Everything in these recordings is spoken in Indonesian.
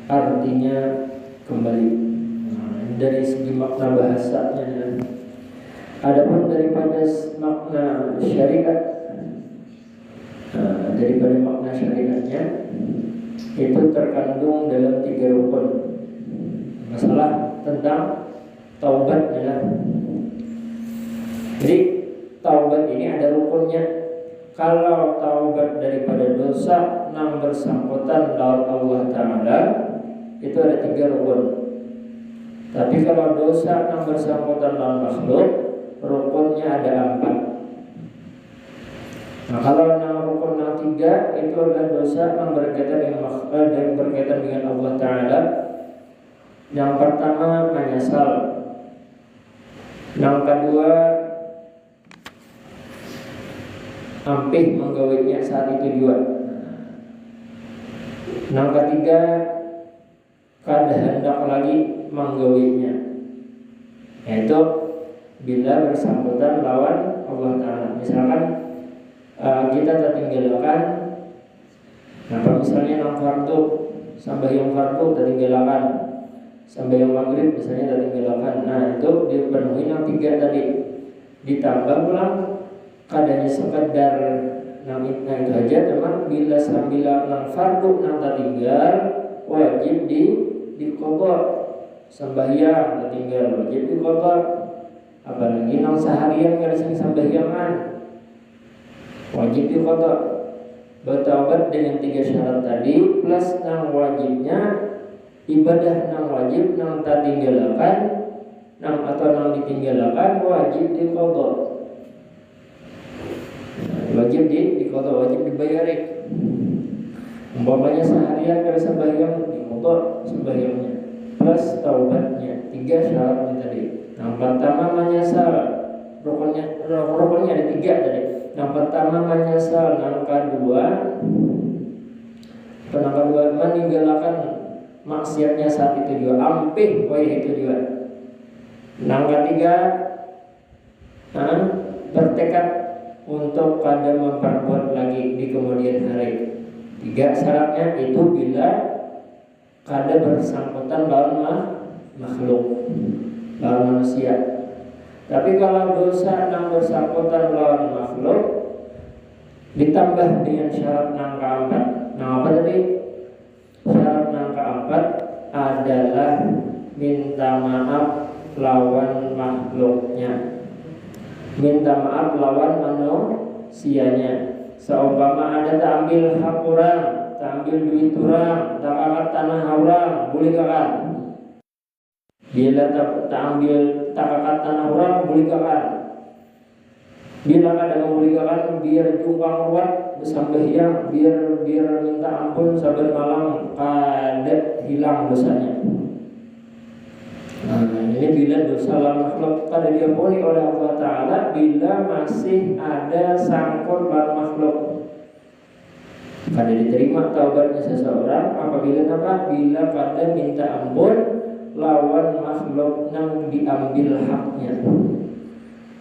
Artinya kembali dari segi makna bahasanya. Adapun daripada makna syariat, daripada makna syariatnya itu terkandung dalam 3 rukun. Masalah tentang taubat ya. Jadi taubat ini ada rukunnya. Kalau taubat daripada dosa yang bersangkutan lawan Allah Ta'ala itu ada 3 rukun. Tapi kalau dosa yang bersangkutan lawan makhluk, rukunnya ada 4. Nah, kalau rukun yang 3 itu adalah dosa yang berkaitan dengan Allah Ta'ala. Yang pertama menyesal. Yang kedua hampir menggawinya saat itu juga. Yang ketiga kada hendak lagi menggawinya, yaitu bila bersangkutan lawan Allah Ta'ala. Misalkan kita tertinggalkan, misalnya yang fardu, sembahyang fardu tertinggalkan, sembahyang maghrib misalnya tertinggalkan. Nah itu dipenuhi yang 3 tadi, ditambah pulang kadanya sekedar namitna itu aja. Teman bila sambil nang fardu nang tertinggal wajib diqadha. Sembahyang tertinggal wajib diqadha. Apalagi nang seharian kada sing sembahyangan wajib diqadha. Bertaubat dengan 3 syarat tadi plus nang wajibnya ibadah nang wajib nang tertinggalkan nang atau nang ditinggalkan wajib diqadha. Wajib diqadha, wajib dibayari. Umpamanya seharian kada sembahyang diqadha sembahyangnya plus taubatnya. 3 syaratnya tadi. Yang pertama menyesal, rukunnya ada 3 tadi. Yang pertama menyesal, yang kedua meninggalkan maksiatnya saat itu juga, ampih itu juga. Yang ketiga bertekad untuk kada memperbuat lagi di kemudian hari. 3 syaratnya itu bila kada bersangkutan lawan makhluk, lawan manusia. Tapi kalau dosa yang bersangkutan lawan makhluk ditambah dengan syarat yang keempat. Nah apa tadi? Syarat yang keempat adalah minta maaf lawan makhluknya. Minta maaf lawan manusianya. Seumpama ada tak ambil hak orang, tak ambil duit orang, tak angkat tanah orang, boleh kakak? Bila tak angkat tanah orang, boleh kakak? Bila kada boleh kakak, biar jumpang ruat bersambahyang, biar minta ampun sabar malam kada hilang dosanya. Nah, ini bila dosa lawan makhluk pada diampuni oleh Allah Ta'ala bila masih ada sangkut lawan makhluk. Kada diterima taubatnya seseorang apabila bila kada minta ampun lawan makhluk yang diambil haknya.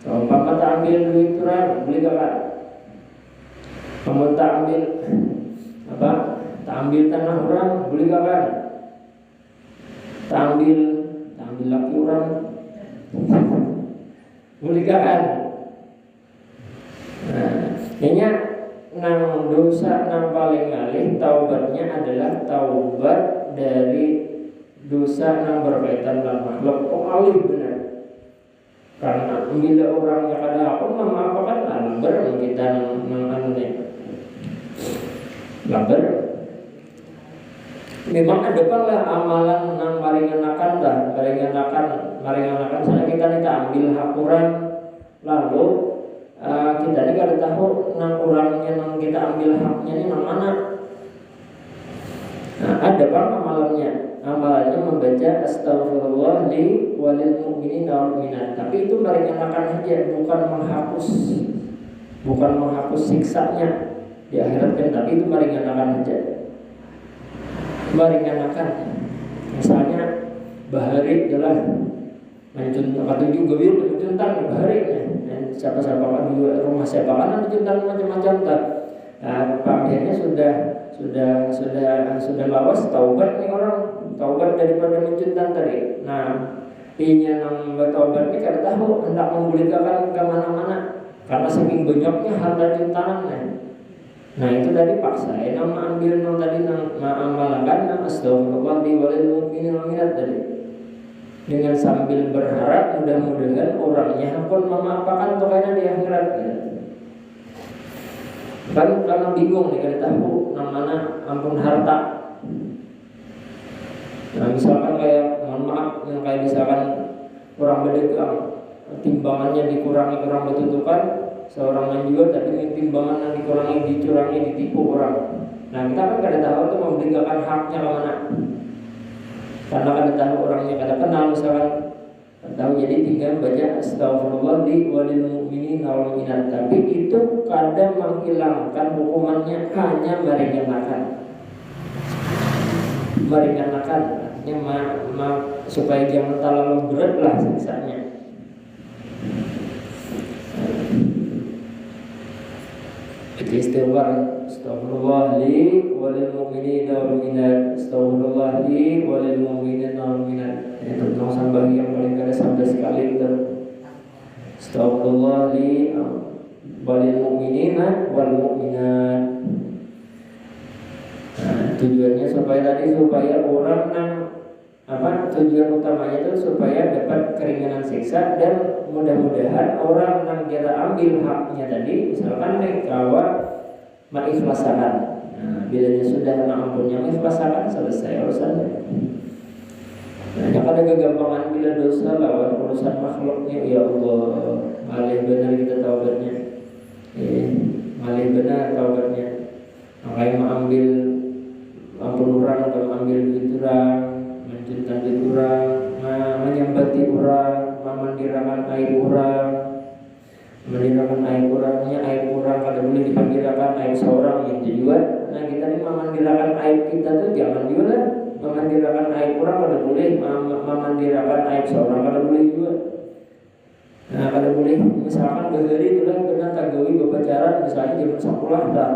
Umpama tak ambil duit orang, boleh kakak? Kamu tak ambil tak ambil tanah orang, boleh kakak? Tak ambil laki orang, boleh kan? Ini nang dosa nang paling ngalih taubatnya adalah taubat dari dosa yang berkaitan dengan makhluk alih benar. Karena bila orangnya kada aku memaafkan labar kita menganunya labar. Memang ada lah amalan yang maringan saya kita ambil hak orang lalu kita ini kada tahu nang orangnya yang kita ambil haknya ini nang mana. Ada amalannya membaca astagfirullah li walil mu'minin wal mu'minat. Tapi itu meringankan saja, bukan menghapus siksanya di akhirat kan, tapi itu meringankan saja. Misalnya bahari adalah atau juga mencuntan bahari dan siapa-siapa kan juga rumah siapa kan mencuntan macam-macam tak. Pamilnya sudah lawas taubat nih orang, taubat daripada mencuntan tadi. Pinya nang bertaubat ini kada tahu hendak memulihkan ke mana-mana karena saking banyaknya harta cintanannya. Itu tadi paksa nama ambil nang tadi nang amalankan astagfirullah di walil mu'minin wal mu'minat tadi. Dengan sambil berharap mudah-mudahan orangnya pun memaafkan tokohnya di akhirat. Kan karena bingung nih kada tahu nang mana ampun harta. Misalkan kayak mohon maaf yang kayak misalkan orang berdagang timbangannya dikurangi orang bertutupan seorang menjual tapi timbangan yang dikurangi dicurangi ditipu orang. Kita kan kada tahu tuh memberikan haknya ke mana. Karena kada tahu orangnya kada kenal misalkan tahu jadi tinggal baca astagfirullah di walil mu'minin wal mu'minat. Tapi itu kadang menghilangkan hukumannya, hanya meringankan artinya supaya jangan terlalu berat lah siksanya. Istighfar astagfirullah li walil mu'minin wal mu'minat, astagfirullah li walil mu'minin wal mu'minat. Itu sampai yang paling kada sampai sekali itu astagfirullah li walil mu'minin wal mu'minat. Tujuannya supaya orang tujuan utamanya itu supaya dapat keringanan siksa dan mudah-mudahan orang yang kita ambil haknya tadi misalkan kawan mengikhlaskan. Bila dia sudah mengampunnya mengikhlaskan selesai urusannya. Ada kegampangan bila dosa lawan urusan makhluknya, ya Allah malih benar kita taubatnya. Malih benar taubatnya. Makanya mengambil ampun orang atau mengambil duit orang, mencintai duit orang, menyambati orang, memandirakan aib orang. Mendirakan aib orangnya, aib orang kada boleh dipandirakan aib seorang yang juga. Kita ini memandirakan aib kita tuh jangan juga. Memandirakan aib orang kada boleh, memandirakan aib seorang kada boleh juga. Kada boleh misalkan bahari itulah benar tagawi berpacaran misalnya zaman sekolah tak.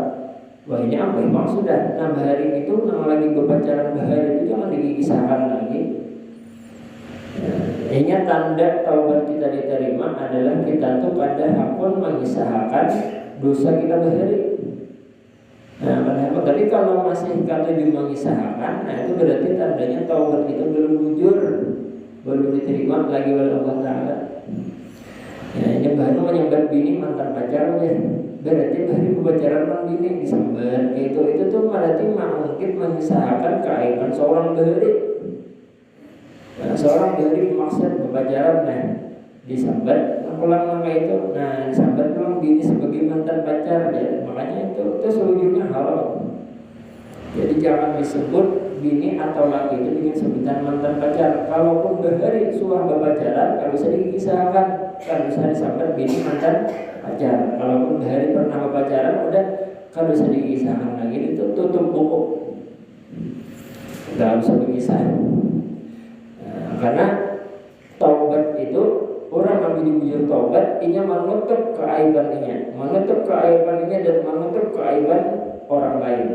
Wah ini apa maksudnya? Bahari itu nang lagi berpacaran bahari itu jangan dikisahkan lagi. Ingat tanda taubat kita diterima adalah kita tuh pada hakun mengisahkan dosa kita bahari. Tapi kalau masih kata mengisahkan, itu berarti tandanya taubat itu belum jujur, belum diterima lagi oleh Allah Taala. Ini baru menyambat bini mantan pacarnya. Berarti baru berpacaran dengan bini disambat. Itu tuh berarti mungkin mengisahkan keaiban seorang bahari. Seorang dari maksud berpacaran disambat pulang itu disambat pulang bini sebagai mantan pacar ya. Makanya itu seluruhnya haram. Jadi jangan disebut bini atau laki itu dengan sebutan mantan pacar. Kalaupun bahari suah berpacaran kalau bisa dikisahkan, kalau bisa disambat bini mantan pacar. Kalaupun bahari pernah berpacaran udah kalau bisa dikisahkan lagi itu tutup buku. Tidak bisa berkisah. Karena taubat itu orang yang bujur taubat ini menutup keaibannya, dan menutup keaiban orang lain.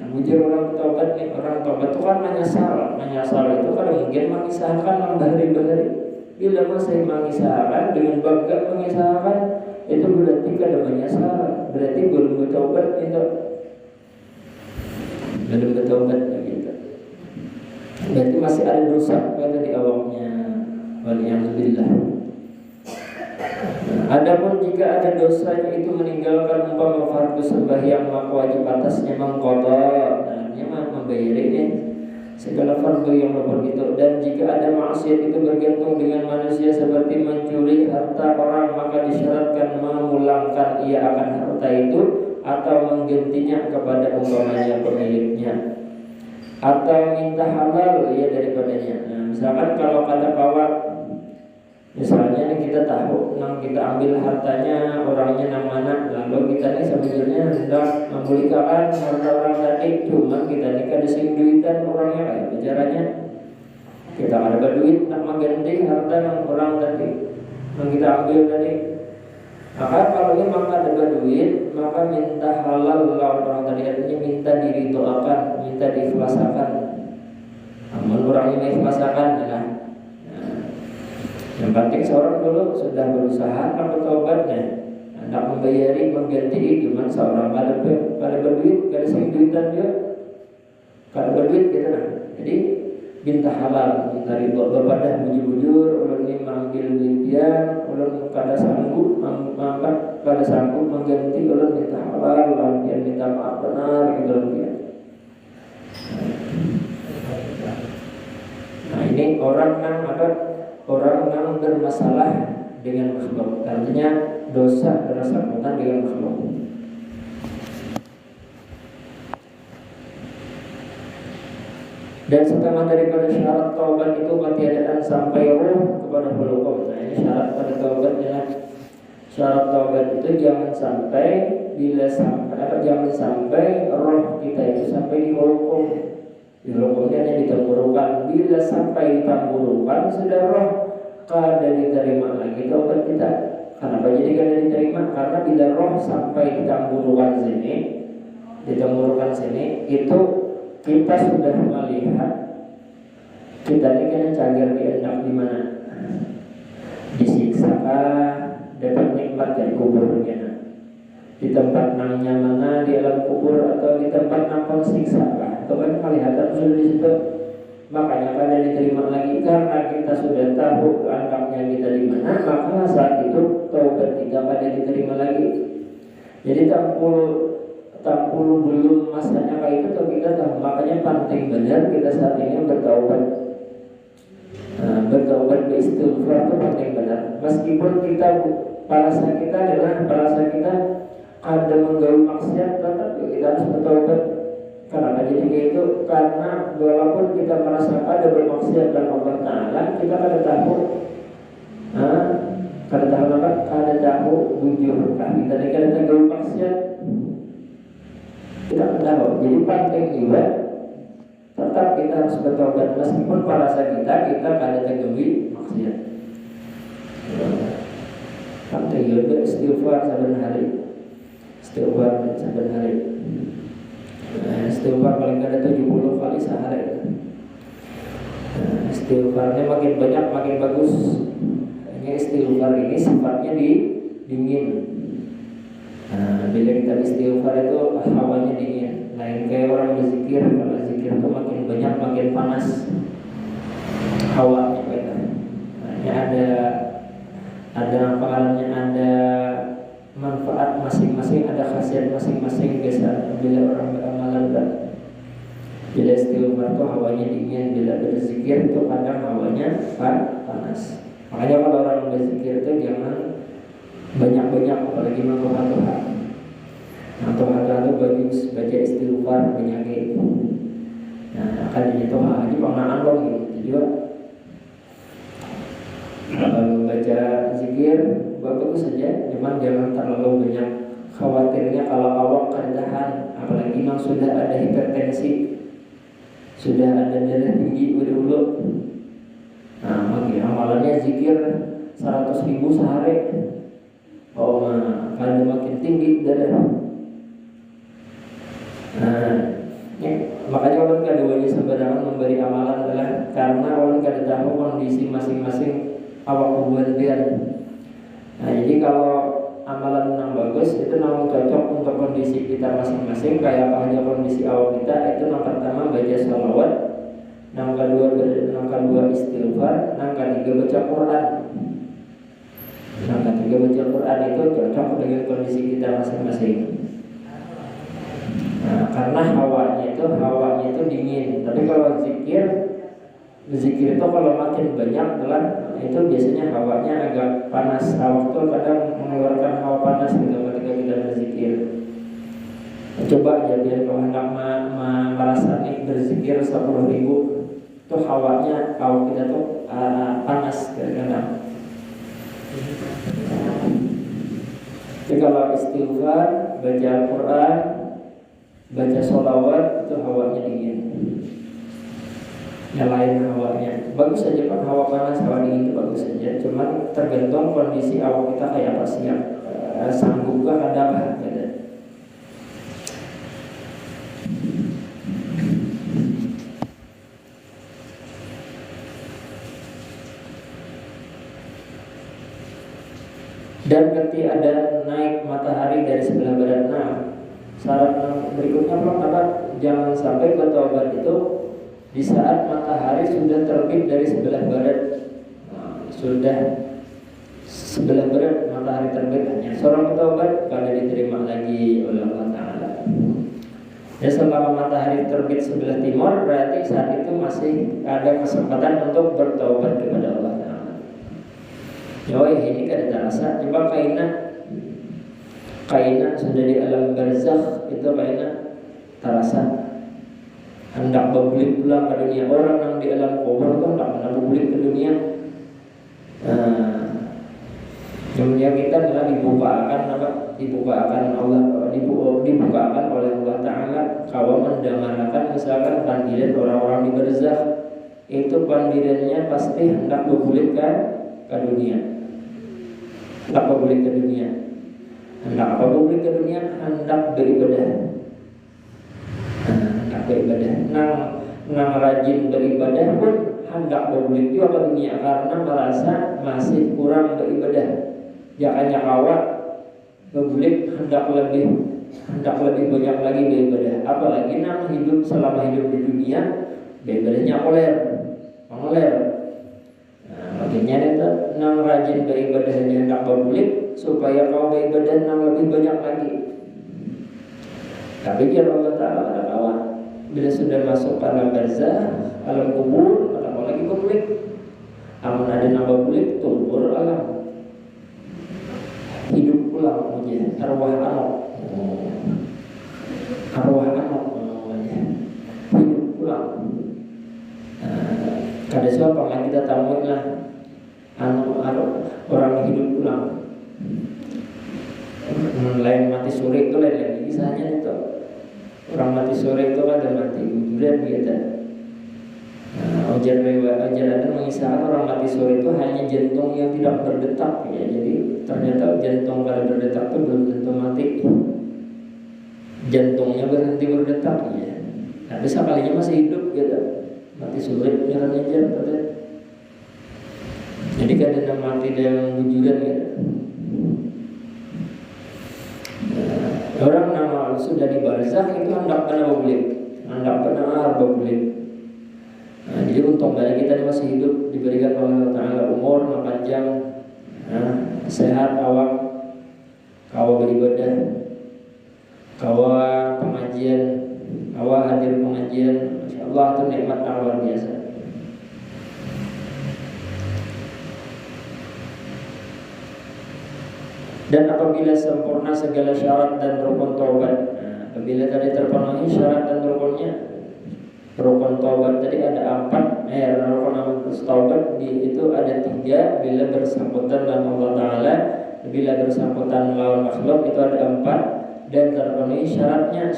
Bujur orang taubat nih, orang taubat itu kan menyesal itu kan mungkin mengisahkan bahari-bahari. Bila masih mengisahkan dengan bangga mengisahkan itu berarti kada menyesal, berarti belum bertaubat itu, belum bertaubat gitu. masih ada dosa pada di awalnya. Waliyahzubillah. Adapun jika ada dosanya itu meninggalkan umpama fardu sembahyang, maka wajib atasnya mengqadha. Nah, dia membayar ini segala fardu yang luput itu. Dan jika ada maksiat itu bergantung dengan manusia seperti mencuri harta orang, maka disyaratkan memulangkan ia akan harta itu atau menggantinya kepada umpamanya pemiliknya, atau minta halal ya daripadanya. Nah, misalkan kalau ada kawan, misalnya kita tahu, kita ambil hartanya orangnya nang mana, lalu kita nih sebenarnya hendak memulihkan harta orang tadi, cuma kita nih kada sing duitan orangnya kayak bicaranya, kita ada duit nak mengganti harta nang orang tadi, yang kita ambil tadi. Maka kalau memang ada duit, maka minta halal lawan orang tadi, artinya minta diridhoakan, minta diikhlaskan. Namun orangnya diikhlaskan adalah yang penting seorang dulu sudah berusaha untuk taubatnya, hendak membayari mengganti, cuma seorang pada berduit, kada sing duitan dia, kada berduit gitu nah. Jadi minta halal, minta ridho bepadah bujur-bujur, ulun ini manggil duitian, ulun kada sanggup mengganti, ulun minta halal, ulun minta maaf benar gitu dia. Nah ini orang yang bermasalah dengan makhluk, artinya dosa bersangkutan dengan makhluk. Dan setengah daripada syarat taubat itu ketiadaan sampai ruh kepada huluk. Nah ini syarat pada taubat adalah syarat taubat itu jangan sampai roh kita itu sampai di huluk. Di huluknya yang ditemburukan. Bila sampai ditemburukan sudah roh kada diterima lagi taubat kita. Kenapa jadi kada diterima? Karena bila roh sampai ditemburukan sini itu kita sudah melihat kita ini kena cagar diendak di mana, disiksa dapat nikmat dari kubur di tempat nangnya mana, di alam kubur atau di tempat nampang siksa atau kan kelihatan sudah di situ. Makanya kada diterima lagi karena kita sudah tahu keandaknya kita di mana, maka saat itu taubat kita kada diterima lagi. Jadi tampul belum masanya kayak itu kita tahu. Makanya penting benar kita saat ini bertaubat. Bertaubat beristighfar itu penting benar. Meskipun perasaan kita ada menggaul maksiat, tetap kita harus bertaubat. Kenapa jadi kayak itu? Karena walaupun kita merasa ada bermaksiat dan Allah Taala, kita kada tahu. Kada tahu bujur. Kita kada tahu maksiat. Kita tahu, jadi penting juga tetap kita harus bertobat meskipun perasa kita kada terganggu maksiat. Penting juga istighfar saben hari. Istighfar paling kada 70 kali sehari. Istighfarnya makin banyak makin bagus. Ini istighfar ini sifatnya dingin. Bila kita istighfar itu hawanya dingin, lain kayak orang berzikir. Kalau zikir itu makin banyak makin panas hawanya kita. Ini ada ada manfaat masing-masing, ada khasiat masing-masing biasa. Bila orang beramalan bila istighfar itu hawanya dingin, bila berzikir itu kadang hawanya panas. Makanya kalau orang berzikir itu jangan banyak-banyak, apalagi Tuhan. Tuhan itu bagus baca istighfar banyak. Nah, akan jadi Tuhan aja pengenaan dong gitu juga. Kalau baca zikir bagus saja, cuman jangan terlalu banyak. Khawatirnya kalau awak kerendahan, apalagi memang sudah ada hipertensi, sudah ada darah tinggi dulu. Nah, makanya amalannya zikir 100.000 sehari. Kalau makin tinggi darah. Makanya orang keduanya sebenarnya memberi amalan adalah karena orang kada tahu kondisi masing-masing awak hubungan dia. Nah, jadi kalau amalan yang bagus itu memang cocok untuk kondisi kita masing-masing. Kayak apa aja kondisi awak kita itu yang pertama baca sholawat, Yang kedua istighfar, yang ketiga baca Quran. Yang ketiga baca Quran itu cocok dengan kondisi kita masing-masing. Nah, karena hawanya itu dingin. Tapi kalau zikir itu kalau makin banyak telan itu biasanya hawanya agak panas. Hawa itu kadang mengeluarkan hawa panas gitu ketika kita berzikir. Coba aja biar kalau hendak merasa berzikir 10.000 itu hawa kita tuh panas kadang. Jadi kalau istighfar, baca Al-Quran, baca sholawat itu hawanya dingin. Nyalain hawanya bagus saja kan, hawa panas, hawa dingin itu bagus saja. Cuman tergantung kondisi awak kita kayak apa, siap sanggupkah ada apa gitu. Dan ketika ada naik matahari dari sebelah barat. Nah, syarat berikutnya apa? Jangan sampai bertaubat itu di saat matahari sudah terbit dari sebelah barat. Nah, sudah sebelah barat matahari terbit, hanya seorang bertaubat kada diterima lagi oleh Allah Ta'ala. Dan selama matahari terbit sebelah timur, berarti saat itu masih ada kesempatan untuk bertaubat kepada Allah Ta'ala. Ini kada terasa. Coba kaina sudah di alam barzakh itu kaina terasa. Hendak bergulir pulang ke dunia. Orang yang di alam kubur itu hendak pernah bergulir ke dunia. Dunia kita adalah dibukakan oleh Allah Ta'ala. Kalau mendengarkan misalkan panggilan orang-orang di barzakh, itu panggilannya pasti hendak bergulir ke dunia. Hendak bergulir ke dunia. Hendak beribadah. Hendak beribadah. Nang rajin beribadah pun hendak bergulir juga ke dunia karena merasa masih kurang beribadah. Jangan awak bergulir hendak lebih banyak lagi beribadah. Apalagi nang selama hidup di dunia beribadahnya mengoler. Makanya itu nang rajin beribadahnya hendak bergulir supaya kau beribadah nang lebih banyak lagi. Tapi kalau Allah Ta'ala ada kawan, bila sudah masuk alam barzakh, alam kubur, ada lagi bergulir. Amun ada nang bergulir, tumpur alam. Hidup pulang aja, arwah anok aja. Hidup pulang. Kada siapa yang kita tamuin lah. Orang hidup pulang. Lain mati sore itu lain lagi kisahnya itu. Orang mati sore itu ada mati kuburan gitu. Ajar ada mengisahkan orang mati sore itu hanya jantung yang tidak berdetak ya. Jadi ternyata jantung kalau berdetak itu belum tentu mati. Jantungnya berhenti berdetak ya. Tapi sekalinya masih hidup gitu. Mati sore jalan aja katanya. Jadi kadang mati dengan bujuran gitu. Orang nama sudah di barzakh itu hendak pernah bergulir. Jadi untung dari kita masih hidup diberikan oleh Allah Ta'ala umur panjang, sehat awak, kawa beribadah, kawa pengajian, kawa hadir pengajian. Masya Allah itu nikmat yang luar biasa. Dan apabila sempurna segala syarat dan rukun taubat, apabila tadi terpenuhi syarat dan rukun taubat tadi ada 4, rukun taubat itu ada 3 bila bersangkutan dengan Allah Ta'ala, bila bersangkutan melawan makhluk itu ada 4 dan terpenuhi syaratnya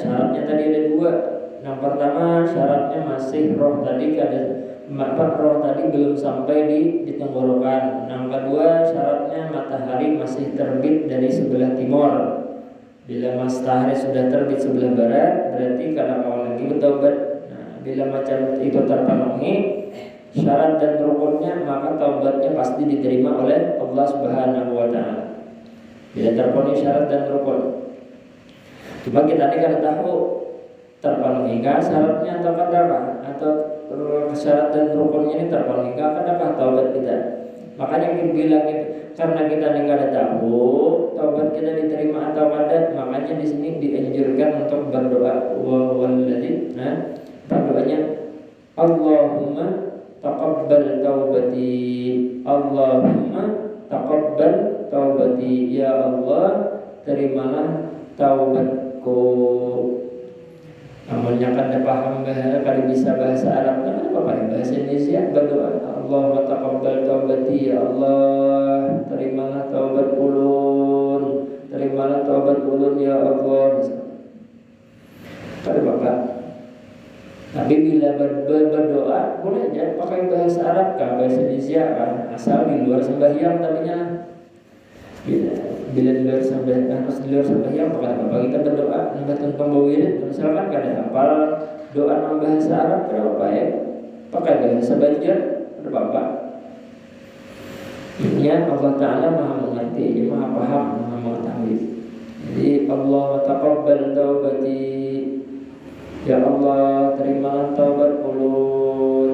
tadi ada 2. Yang pertama syaratnya masih roh tadi belum sampai di tenggorokan. Yang kedua syaratnya matahari masih terbit dari sebelah timur. Bila matahari sudah terbit sebelah barat berarti kadang awal lagi bertaubat. Bila macam itu terpenuhi syarat dan rukunnya, maka taubatnya pasti diterima oleh Allah Subhanahu wa Ta'ala. Bila terpenuhi syarat dan rukun. Cuma kita ini kan tahu terpenuhi syaratnya atau kadakah, atau syarat dan rukunnya ini terpenuhi kadakah taubat kita. Makanya bila karena kita kada tahu taubat kita diterima atau kada, makanya di sini dianjurkan untuk berdoa walladzi berdoanya Allahumma taqabbal taubati, Allahumma taqabbal taubati, ya Allah terimalah taubatku. Amalnya kan paham kalau bisa bahasa Arab kan apa bahasa Indonesia berdoa Allahumma taqabbal taubati, ya Allah terimalah taubat ulun, terimalah taubat ulun ya Allah. Kalau Bapak tapi bila berdoa boleh aja pakai bahasa Arab kah, bahasa Indonesia kan, asal di luar sembahyang tadinya. Bila di luar sembahyang, pas di luar sembahyang apa kita berdoa nambah pembawin, misalkan kada hafal doa nang bahasa Arab berapa ya, pakai bahasa Banjar berapa. Ya Allah Taala Maha mengerti, Maha paham, Maha mengetahui. Jadi Allah taqabbal taubati, ya Allah terimalah taubat ulun.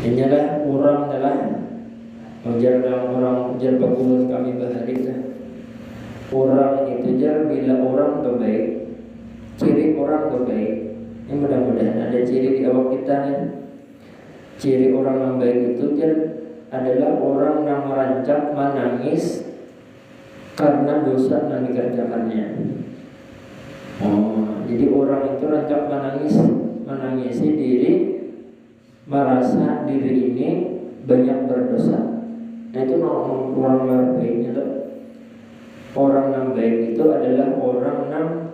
Inilah orang adalah ujar orang ujar bagus kami bahari orang itu jar bila orang baik, ciri orang baik. Ini mudah-mudahan ada ciri di awak kita nih. Ciri orang yang baik itu jar adalah orang yang merancak menangis karena dosa yang dikerjakannya. Jadi orang itu rancak menangisi diri, merasa diri ini banyak berdosa. Nah itu orang yang baik itu. Orang yang baik itu adalah orang yang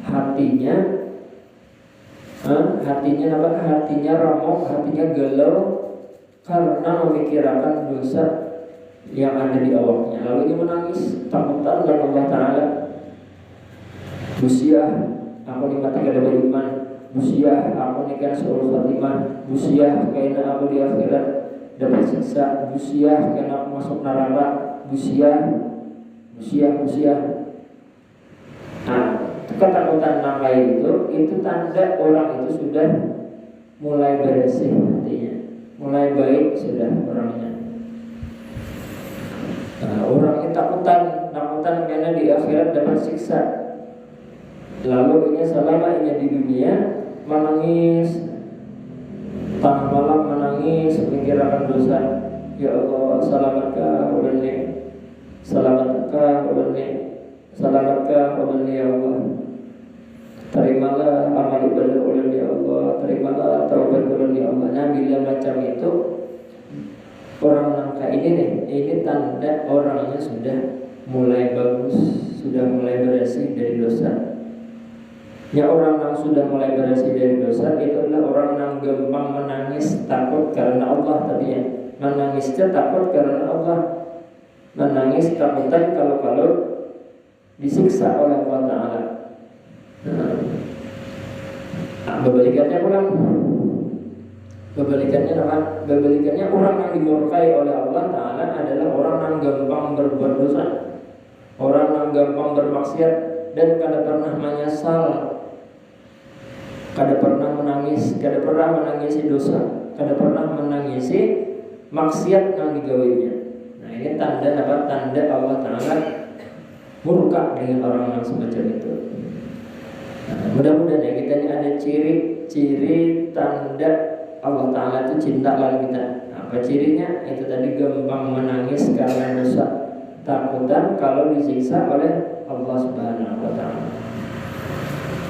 hatinya ramah, hatinya galau karena memikirkan dosa yang ada di awaknya. Lalu dia menangis takutan kepada Allah Taala. Busiah, aku nikmati kada beriman. Busiah, aku nikah seluruh khatimah. Busiah, karena aku di akhirat dapat siksa. Busiah, karena aku masuk neraka. Busiah. Nah, ketakutan namai itu tanda orang itu sudah mulai bersih hatinya, mulai baik sudah orangnya. Orang itu takutan karena di akhirat dapat siksa. Lalu ini selama ini di dunia menangis, tengah malam menangis, memikirkan dosa. Ya Allah, salamatkah ulunni, salamatkah ulunni, salamatkah ulunni ya Allah. Terimalah amal ibadah ulunni ya Allah, terimalah taubat ulunni ya Allah. Nah, bila macam itu orang nangka ini tanda orangnya sudah mulai bagus, sudah mulai bersih dari dosa. Ya orang yang sudah mulai bersih dari dosa itu adalah orang yang gampang menangis takut karena Allah tadinya. Menangisnya takut karena Allah. Menangis takutan kalau disiksa oleh Allah Ta'ala. Kebalikannya pulang. Kebalikannya orang yang dimurkai oleh Allah Ta'ala adalah orang yang gampang berbuat dosa, orang yang gampang bermaksiat dan kada pernah menyesal, kada pernah menangis, kada pernah menangisi dosa, kada pernah menangisi maksiat yang digawainya. Nah ini tanda apa? Tanda Allah Ta'ala murka dengan orang yang semacam itu. Nah, mudah-mudahan ya kita ini ada ciri tanda Allah Ta'ala itu cinta lawan kita. Apa cirinya? Itu tadi gampang menangis karena dosa, takutan kalau disiksa oleh Allah Subhanahu wa Ta'ala.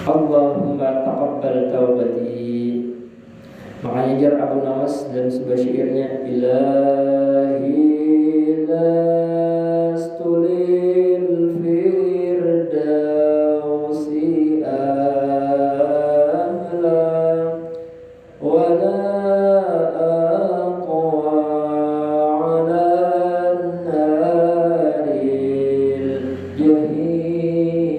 Allahumma taqabbal taubati. Makanya jar Abu Nawas dan sebuah syairnya, Ilahi lastu lil firdausi ahla wa la aqwa ala naril jahimi.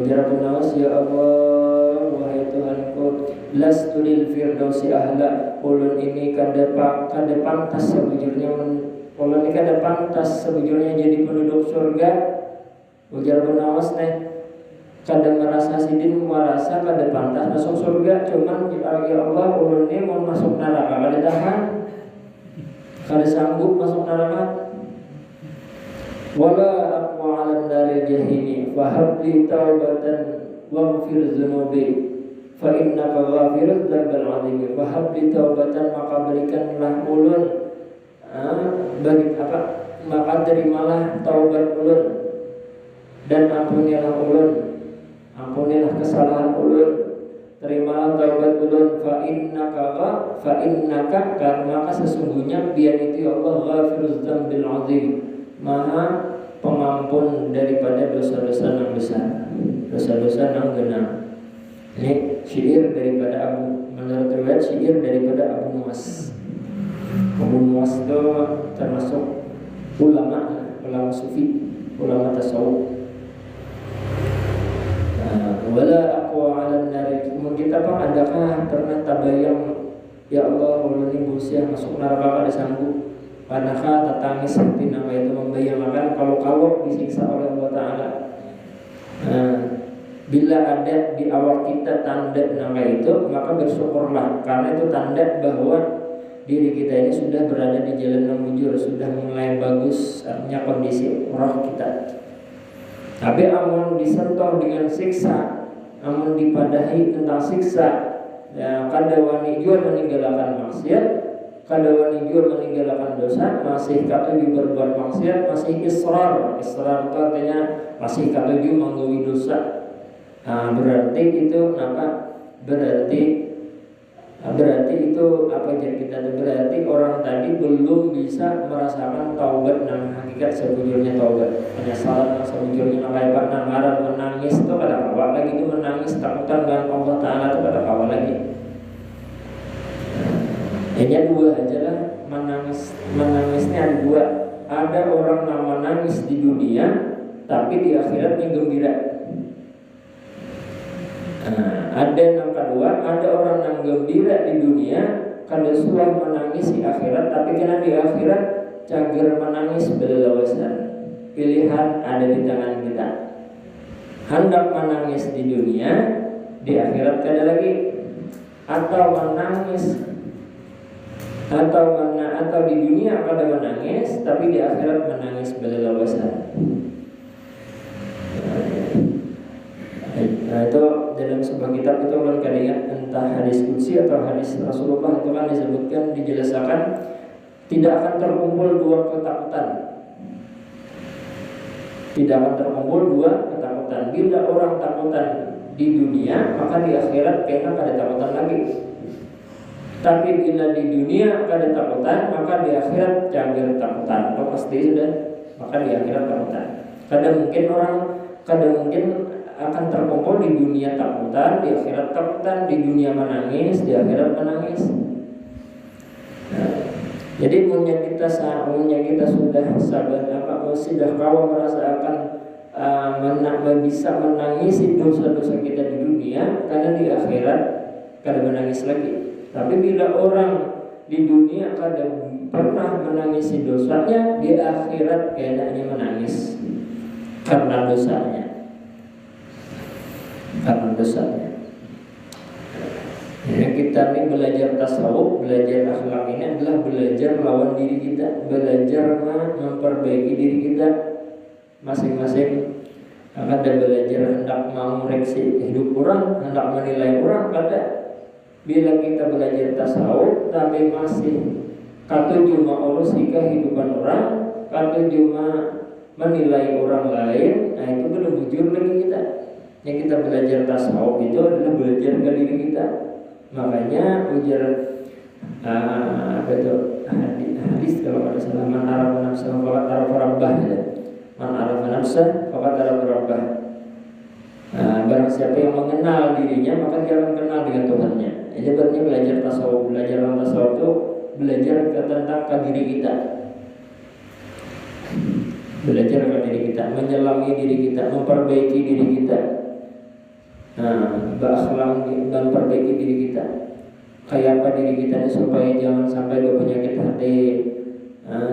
Jar Abu Nawas, ya Allah, wahai Tuhanku, lastu lil firdausi ahla, ulun ini kada pantas sebujurnya ulun ini kada pantas sebujurnya jadi penduduk surga. Ujar Abu Nawas kadang merasa sidin merasa kada pantas masuk surga, cuman ya Allah ulun ini mau masuk neraka kada tahan, kada sanggup masuk neraka. Wala aqwa 'ala dari jahimi fahabli taubatan waghfir dzunubi fa innaka ghafirudz dzambil 'azim. Fahabli taubatan, maka berikanlah ulun maka terimalah taubat ulun dan ampunilah ulun, ampunilah kesalahan ulun, terimalah taubat ulun. Fa innaka karena maka sesungguhnya biar itu ya Allah ghafirudz dzambil 'azim, Maha pengampun daripada dosa-dosa yang besar, dosa-dosa yang genang. Ini syair daripada menurut riwayat syair daripada Abu Nuwas. Abu Nuwas itu termasuk ulama sufi, ulama tasawuf. Wala aqwa 'ala nari. Kita Pak, adakah pernah tabayang ya Allah ulun ini manusia masuk neraka kada sanggup? Padahal tatangis hati nama itu membayangkan kalau disiksa oleh Allah Ta'ala. Bila ada di awal kita tanda nama itu, maka bersyukurlah, karena itu tanda bahwa diri kita ini sudah berada di jalan yang bujur, sudah mulai bagus, artinya kondisi roh kita. Tapi amun disentuh dengan siksa, amun dipadahi tentang siksa, ya, kada wani jua meninggalkan maksiat, kada wani jua meninggalkan dosa, masih katuju berbuat maksiat, masih israr itu artinya masih katuju menggawi dosa. Berarti itu apa? Berarti itu apa aja kita? Berarti orang tadi belum bisa merasakan taubat dan hakikat sebujurnya taubat. Penyesalan sebujurnya kayak ngaran menangis itu kada kawa lagi, itu menangis takutan dengan Allah Ta'ala itu kada kawa lagi. Hanya dua aja lah menangisnya ada dua. Ada orang yang menangis di dunia tapi di akhiratnya gembira. Ada yang kedua, ada orang yang gembira di dunia kada suah menangis di akhirat, tapi karena di akhirat cager menangis belelawasan. Pilihan ada di tangan kita. Hendak menangis di dunia, di akhirat kada lagi, atau menangis atau di dunia kada menangis, tapi di akhirat menangis belelawasan. Nah, itu dalam sebuah kitab itu ulun kada ingat entah hadis qudsi atau hadis Rasulullah, itu kan disebutkan, dijelaskan tidak akan terkumpul dua ketakutan. Tidak akan terkumpul dua ketakutan. Bila orang takutan di dunia, maka di akhirat kena kada takutan lagi. Tapi bila di dunia kada takutan, maka di akhirat cager takutan. Itu pasti sudah, maka di akhirat takutan. Kada mungkin akan terkumpul di dunia takutan, di akhirat takutan, di dunia menangis, di akhirat menangis. Jadi umumnya kita sudah sabar sudah kawan merasakan bisa menangisi dosa-dosa kita di dunia, karena di akhirat kada menangis lagi. Tapi bila orang di dunia kada pernah menangisi dosanya, di akhirat kayaknya menangis karena dosanya. Karena dosanya. Ya, kita ini belajar tasawuf, belajar akhlak ini adalah belajar lawan diri kita, belajar memperbaiki diri kita masing-masing. Ada belajar hendak mengoreksi hidup orang, hendak menilai orang, kada. Bila kita belajar tasawuf tapi masih katuju mengurusi kehidupan orang, katuju menilai orang lain, nah itu belum jujur lagi kita. Yang kita belajar tasawuf itu adalah belajar ke diri kita. Makanya ujar hadis kalau ada salah, man arafa nafsahu faqad arafa rabbah. Man arafa nafsahu faqad arafa rabbah. Barang siapa yang mengenal dirinya, maka dia akan kenal dengan Tuhannya. Jadi berarti belajar tasawuf itu belajar tentang ke diri kita. Belajar ke diri kita, menyelami diri kita, memperbaiki diri kita. Berakhlak dan perbaiki diri kita. Kayak apa diri kita ini supaya jangan sampai ada penyakit hati,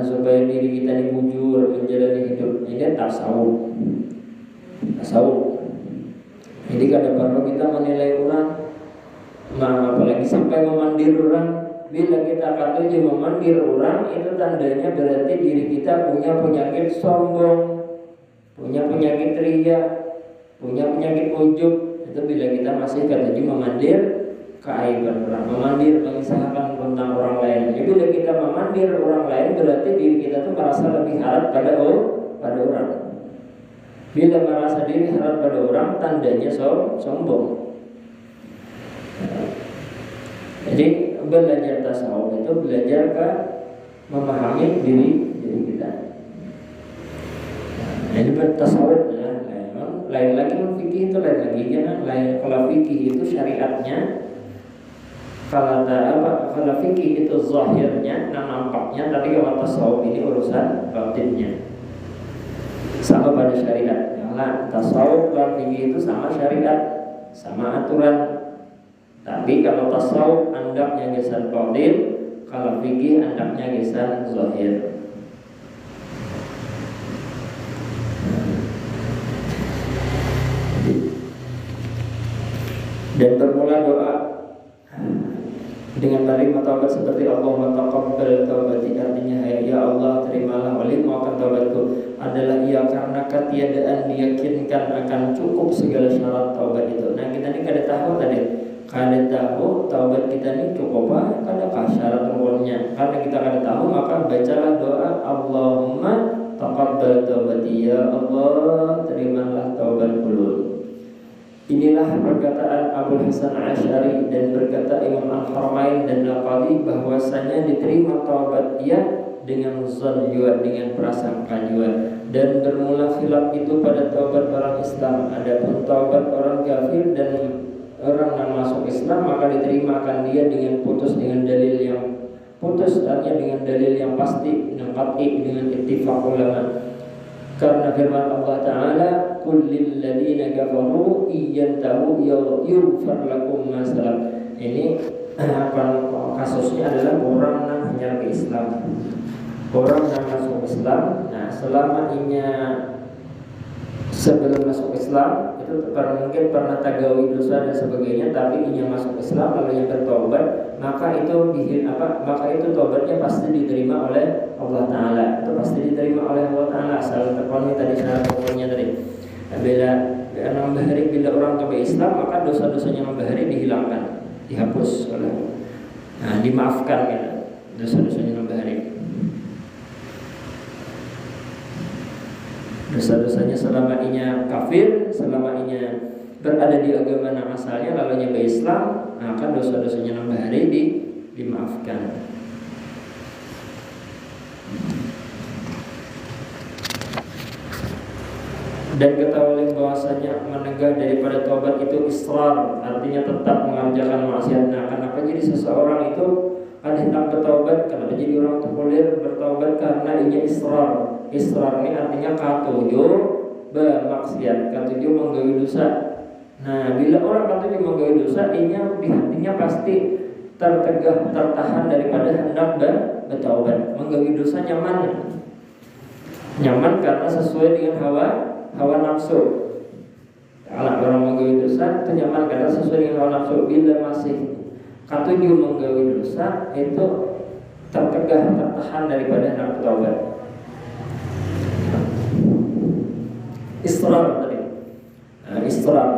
supaya diri kita ini bujur menjalani hidup. Ini tasawuf. Jadi kada perlu kita menilai orang, apalagi sampai memandir orang. Bila kita katuju memandir orang, itu tandanya berarti diri kita punya penyakit sombong, punya penyakit ria, punya penyakit ujub. Itu bila kita masih katuju memandir keaiban orang, memandir mengisahkan tentang orang lain. Jadi bila kita memandir orang lain, berarti diri kita tuh merasa lebih harap pada orang. Bila merasa diri harap pada orang, tandanya sombong. Jadi belajar tasawuf itu belajar ke memahami diri kita. Nah, ini bertasawuf ya. Lain lagi fikih itu lain lagi kan. Lain kalau fikih itu syariatnya. Kalau fikih itu zahirnya, nampaknya, tapi kalau tasawuf ini urusan batinnya. Sama pada syariat. Nah, tasawuf dan fikih itu sama syariat, sama aturan. Tapi kalau tasawuf andapnya gesan batin, kalau fikih andapnya gesan zahir. Dan bermula doa dengan menerima taubat seperti Allahumma taqabbal taubati, artinya ya Allah terimalah olehmu akan taubatku, adalah ia karena ketiadaan diyakinkan akan cukup segala syarat taubat itu. Nah kita ini kada tahu tadi, kada tahu taubat kita ini cukup apa, kadakah syarat rukunnya. Karena kita kada tahu, maka bacalah doa Allahumma taqabbal taubati, ya Allah terimalah taubatku. Inilah perkataan Abu Hasan Asy'ari dan berkata Imam Al-Haramain dan Al-Qadhi bahwasanya diterima taubat dia dengan zon juga, dengan prasangka juga. Dan bermula khilaf itu pada taubat orang Islam. Adapun taubat orang kafir dan orang yang masuk Islam, maka diterimakan dia dengan putus, dengan dalil yang putus, artinya dengan dalil yang pasti, dengan qat'i, dengan ittifaq ulama. Karena firman Allah Ta'ala, qul lil ladzina kafaru iyantahu yughfar lakum ma salaf. Ini kasusnya adalah orang yang hanya ke Islam, orang yang masuk Islam. Nah selama inya sebelum masuk Islam itu mungkin pernah tagawi dosa dan sebagainya, tapi inya masuk Islam lalu yang bertobat, maka itu tobatnya pasti diterima oleh Allah Ta'ala. Itu pasti diterima oleh Allah Ta'ala asal terpenuhi tadi syarat rukunnya tadi. Bila membahari, bila orang tobat Islam, maka dosa-dosanya membahari dihilangkan, dihapus oleh, dimaafkan ya, dosa-dosanya membahari. Dosa-dosanya selama inya kafir, selama inya berada di agama yang asalnya lalu nya Islam, maka dosa-dosanya nambah hari dimaafkan. Dan ketahui bahwasanya menegah daripada taubat itu israr, artinya tetap mengerjakan maksiat. Nah, kenapa jadi seseorang itu ada hendak bertaubat? Kenapa jadi orang terkulir bertaubat? Karena inya israr. Israr ini artinya katuju bermaksiat, katuju menggawe dosa. Nah, bila orang katuju menggawe dosa, inya di hatinya pasti tertegah, tertahan daripada hendak bertaubat. Menggawe dosa nyaman karena sesuai dengan hawa nafsu. Kalau orang menggawe dosa itu nyaman karena sesuai dengan hawa nafsu. Bila masih katuju menggawe dosa, itu tertegah, tertahan daripada hendak bertaubat. Israr tadi, israr.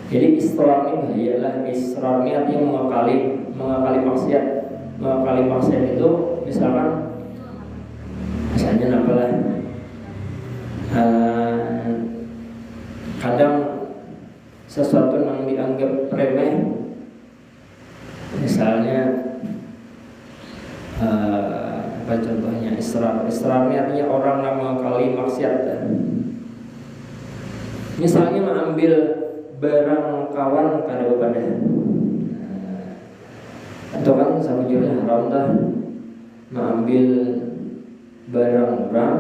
Jadi israr ini bahayalah. Israr ini artinya mengakali maksiat. Mengakali maksiat itu misalnya apalah, kadang sesuatu yang dianggap remeh, misalnya apa contohnya israr. Israr ini artinya orang yang mengakali maksiat. Misalnya mengambil barang kawan kada bepada, atau kan sabujurnya haram dah mengambil barang orang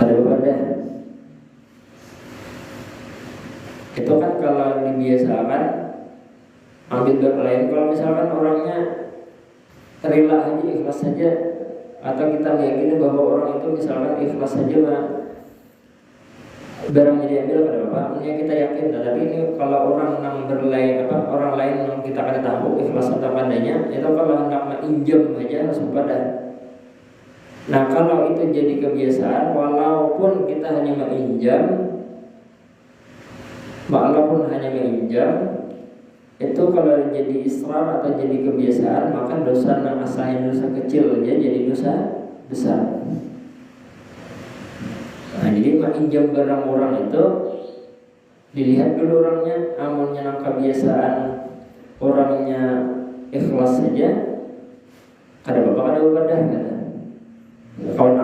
kada bepada. Itu kan kalau dibiasakan ambil barang lain. Kalau misalkan orangnya rela aja, ikhlas saja, atau kita meyakini bahwa orang itu misalkan ikhlas saja barang jadi ambil pada bapak, ini kita yakin, tapi ini kalau orang yang orang lain yang kita kada tahu ikhlas atau padanya, itu kalau hendak menginjam aja harus pada. Nah kalau itu jadi kebiasaan, walaupun kita hanya menginjam, itu kalau jadi israr atau jadi kebiasaan, maka dosa yang asalnya dosa kecil aja jadi dosa besar. Nah, jadi menginjam barang orang itu dilihat dulu orangnya, amunnya nang kebiasaan orangnya ikhlas saja, kada bapak kada ibadah kada. Kawan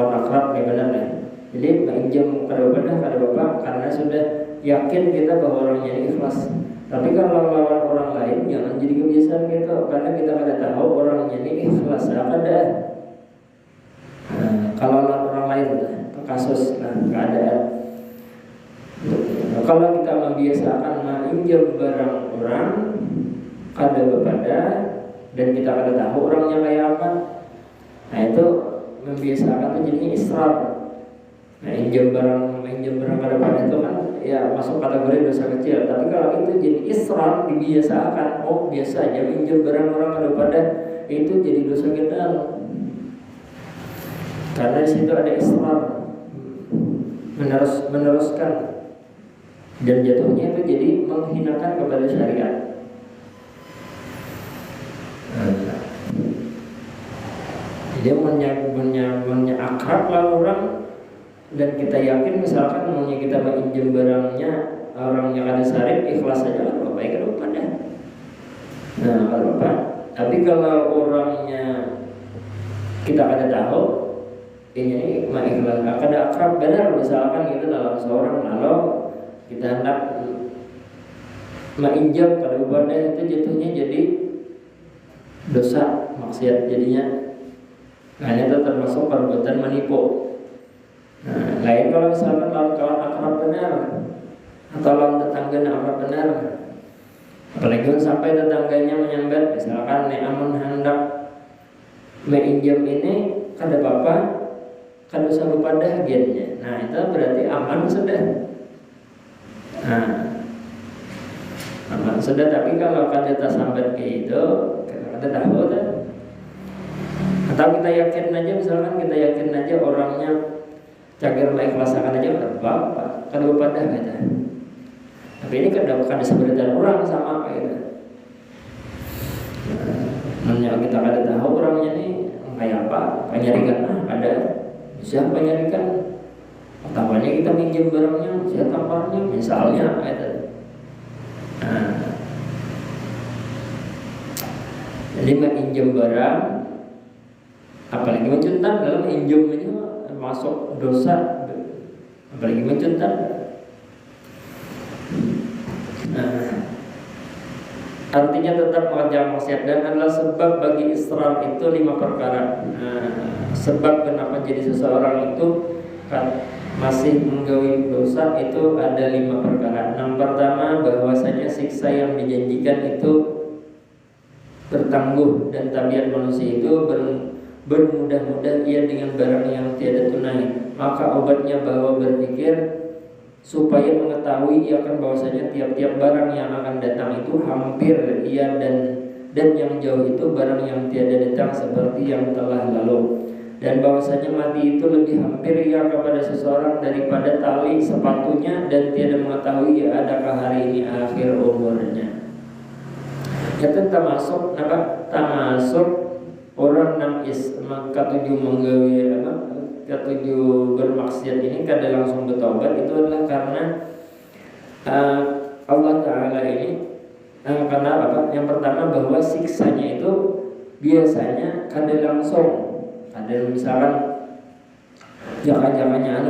akrab benar nih. Jadi menginjam kada ibadah kada bapak karena sudah yakin kita bahwa orangnya ikhlas. Tapi kalau lawan orang lain jangan jadi kebiasaan gitu, karena kita kada tahu orangnya ini ikhlas kada. Kalau orang lain kasus keadaan, kalau kita membiasakan menginjam barang orang kada bepada dan kita kada tahu orangnya kayak apa, nah itu membiasakan itu jadi israr. Nah injam barang kada bepada itu kan ya masuk kategori dosa kecil. Tapi kalau itu jadi israr, dibiasakan, biasa aja injam barang orang kada bepada, itu jadi dosa gede. Karena di situ ada israr, meneruskan, dan jatuhnya itu jadi menghinakan kepada syariat. Jadi punya akrab lah orang, dan kita yakin misalkan maunya kita menginjam barangnya orangnya kada syarif, ikhlas saja lah bapak ya kada pada. Nah kalau bapak, tapi kalau orangnya kita kada tahu, ini ikhlas kada akrab benar, misalkan kita dalam seorang lalu kita hendak menginjam kada ibadah, itu jatuhnya jadi dosa maksiat jadinya. Nah itu termasuk perbuatan menipu. Nah lain kalau misalkan lawan kawan akrab benar atau lawan tetangga akrab benar, apalagi sampai tetangganya menyambat, misalkan amun hendak menginjam ini kada apa-apa, kada usah bepada gennya. Nah itu berarti aman sudah. Nah aman sudah. Tapi kalau kada sambat ke itu, kada tahu dah. Atau kita yakin aja, misalkan kita yakin aja orangnya cager mengikhlaskan aja apa, kada bepada aja. Tapi ini kada sebenarnya orang sama kayak itu. Nah, kita kada tahu orangnya nih kayak apa, penyarikan ada. Siapa nyarikan? Tampaknya kita minjem barangnya, siapa tampaknya, misalnya itu. Nah, jadi minjem barang, apalagi mencuntan, dalam minjem ini masuk dosa, apalagi mencuntan. Nah, artinya tetap mengerjakan maksiat dan adalah sebab bagi israr itu 5 perkara. Sebab kenapa jadi seseorang itu masih menggawi dosa itu ada 5 perkara. Yang pertama, bahwasanya siksa yang dijanjikan itu bertangguh dan tabiat manusia itu bermudah-mudah ia dengan barang yang tiada tunai. Maka obatnya bahwa berpikir supaya mengetahui ia akan bahwasanya tiap-tiap barang yang akan datang itu hampir ia dan yang jauh itu barang yang tiada datang seperti yang telah lalu. Dan bahwasanya mati itu lebih hampir ia kepada seseorang daripada tali sepatunya, dan tiada mengetahui ia adakah hari ini akhir umurnya. Itu termasuk termasuk orang yang ketujuh menggawe ketujuh bermaksiat ini kada langsung bertobat, itu adalah karena Allah Ta'ala ini karena yang pertama bahwa siksanya itu biasanya kada langsung. Ada misalkan jakanya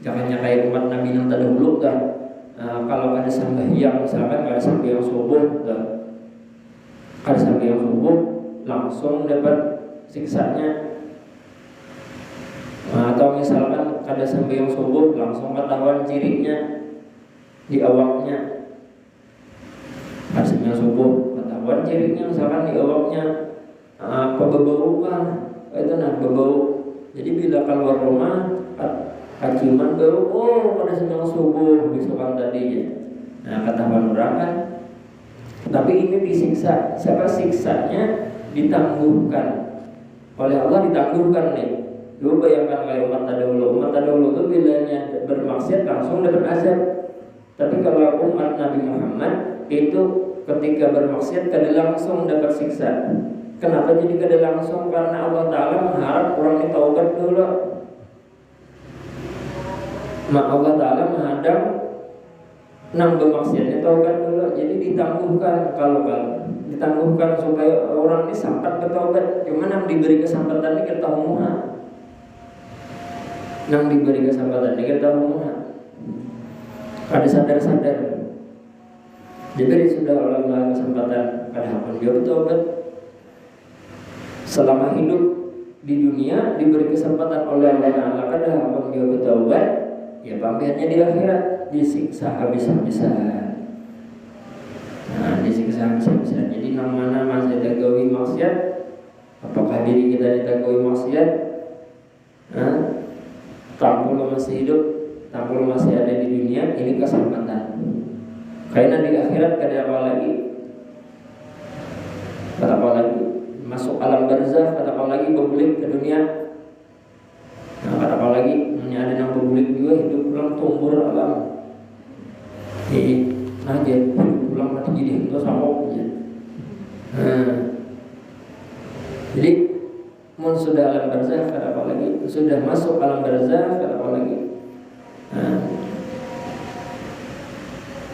jakanya kayak umat Nabi yang terdahulu kan. Kalau kada sembahyang, misalkan kada sembahyang subuh langsung dapat siksanya. Atau misalkan kada sembahyang subuh langsung ketahuan cirinya di awaknya. Kada sembahyang subuh ketahuan cirinya misalkan di awaknya bebau kan, itu bebau Jadi bila keluar rumah hakiman baru, oh pada sedang subuh besokan tadinya. Nah kata orang kan, tapi ini disiksa. Siapa siksanya? Ditangguhkan oleh Allah, ditangguhkan nih. Lu bayangkan kayak umat terdahulu itu bilanya bermaksiat langsung dapat azab. Tapi kalau umat Nabi Muhammad itu ketika bermaksiat kada langsung dapat siksa. Kenapa jadi kada langsung? Karena Allah Ta'ala mengharap orang ini taubat dulu. Allah Ta'ala menghadap nang bermaksiatnya taubat dulu. Jadi ditangguhkan, kalau ditangguhkan supaya orang ini sampai bertaubat. Cuma nang diberi kesempatan ini kita umuha. Nang diberi kesempatan ini kita umuha. Kada sadar-sadar. Diberi sudah oleh Allah kesempatan, kada hapun dia bertaubat. Selama hidup di dunia diberi kesempatan oleh Allah Ta'ala, kada hapun dia bertaubat, ya pampiannya di akhirat disiksa habis-habisan. Nah, disiksa habis-habisan. Jadi mana masih dagawi maksiat, apakah diri kita dagawi maksiat? Tampul masih hidup, tampul masih ada di dunia, ini kesempatan. Karena di akhirat kada apa lagi? Kada apa lagi? Masuk alam barzakh, kada apa lagi berbulik ke dunia. Nah, kada apa lagi? Ini ada yang berbulik juga hidup pulang tumbur alam. Aja hidup pulang mati jadi itu sama aja. Jadi mun sudah alam barzakh kada apa lagi? Sudah masuk alam barzakh kada apa lagi?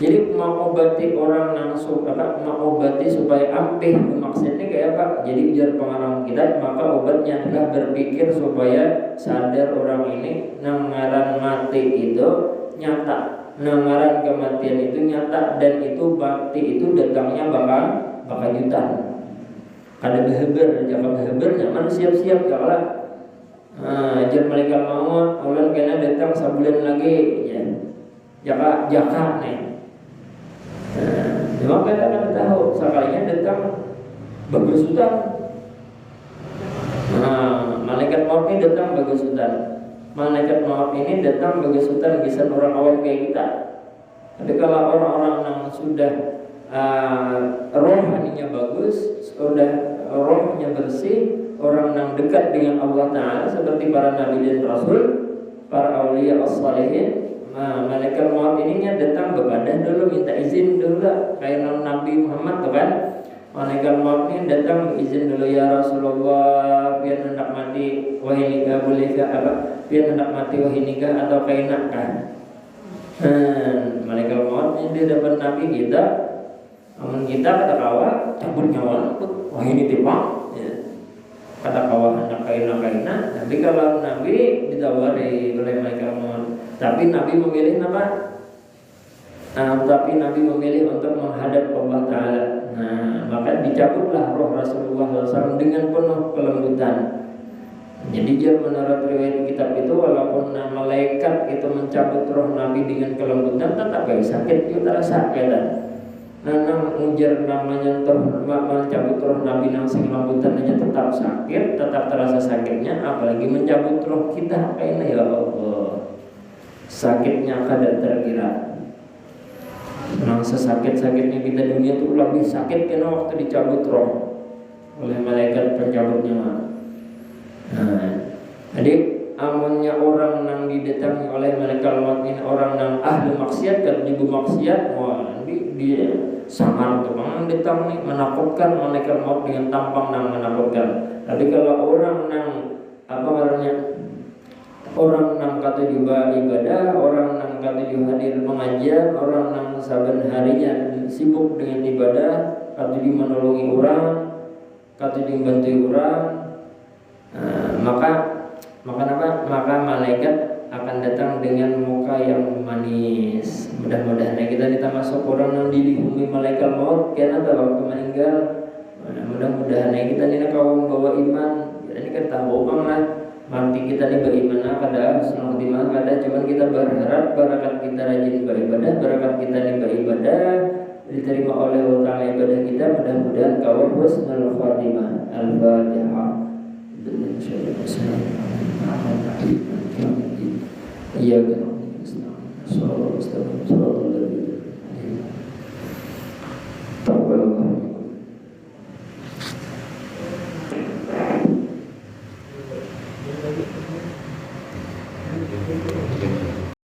Jadi mengobati orang langsung mengobati supaya ampih maksudnya kayak apa? Jadi biar pengarang kita, maka obatnya adalah berpikir supaya sadar orang ini nangaran mati itu nyata, nangaran kematian itu nyata, dan itu bakti itu datangnya bakal jutaan. Ada beheber, jangan beheber, nyaman siap-siap janganlah. Jangan malaikat maut, Allah kena datang sebulan lagi, ya. Jaka nih. Memang kita akan tahu sekalinya datang bagus hutan. Malaikat maut ini datang bagus hutan. Malaikat maut ini datang bagus hutan bisa orang awam kayak kita. Tapi kalau orang-orang yang sudah rohaninya bagus, sudah rohnya bersih, orang yang dekat dengan Allah Ta'ala seperti para nabi dan rasul, para awliya as-salihin. Malaikat maut ini datang bebadah dulu, minta izin dulu lah, kayak Nabi Muhammad tuh kan. Malaikat maut ini datang izin dulu, ya Rasulullah, biar hendak mati wahai nikah boleh ke apa? Biar hendak mati wahai nikah atau kainak kan? Malaikat maut ini dia dapat Nabi kita, namun kita kata kawa cabut nyawa, wah ini timpang. Ya. Kata kawa hendak kainak. Tapi kalau Nabi ditawari oleh malaikat maut. Tapi Nabi memilih apa? Tapi Nabi memilih untuk menghadap Allah Ta'ala. Nah, maka dicabutlah roh Rasulullah SAW dengan penuh kelembutan. Jadi dia menurut riwayat kitab itu, walaupun malaikat itu mencabut roh Nabi dengan kelembutan, tetap sakit, itu terasa sakit. Nah, ujar namanya mencabut roh Nabi yang sing lembutan aja tetap sakit, tetap terasa sakitnya, apalagi mencabut roh kita kayaknya ya Allah. Sakitnya kada terkira. Memang sesakit-sakitnya kita dunia itu lebih sakit karena waktu dicabut roh oleh malaikat pencabut nyawa. Jadi amunnya orang yang didatangi oleh malaikat maut ini orang yang ahli maksiat dan ibu maksiat, wah dia sangat tukang datang nih menakutkan malaikat maut dengan tampang yang menakutkan. Tapi kalau orang yang orang yang kata juga ibadah, orang yang kata juga hadir pengajian, orang yang saban harinya sibuk dengan ibadah, kata juga menolongi orang, kata juga bantu orang, maka malaikat akan datang dengan muka yang manis. Mudah-mudahan kita masuk orang yang dilindungi malaikat maut karena waktu meninggal. Mudah-mudahan kita ini kaum bawa iman. Jadi kita tahu bang lah. Mati kita ini beriman kada senang dimana kada, cuman kita berharap barakat kita rajin beribadah, barakat kita ini beribadah diterima oleh Allah Ta'ala ibadah kita, mudah-mudahan kawan husnul khatimah. Al-Fatihah. dengan syariat Islam aman rahim kami iyyaka na'budu wa iyyaka nasta'in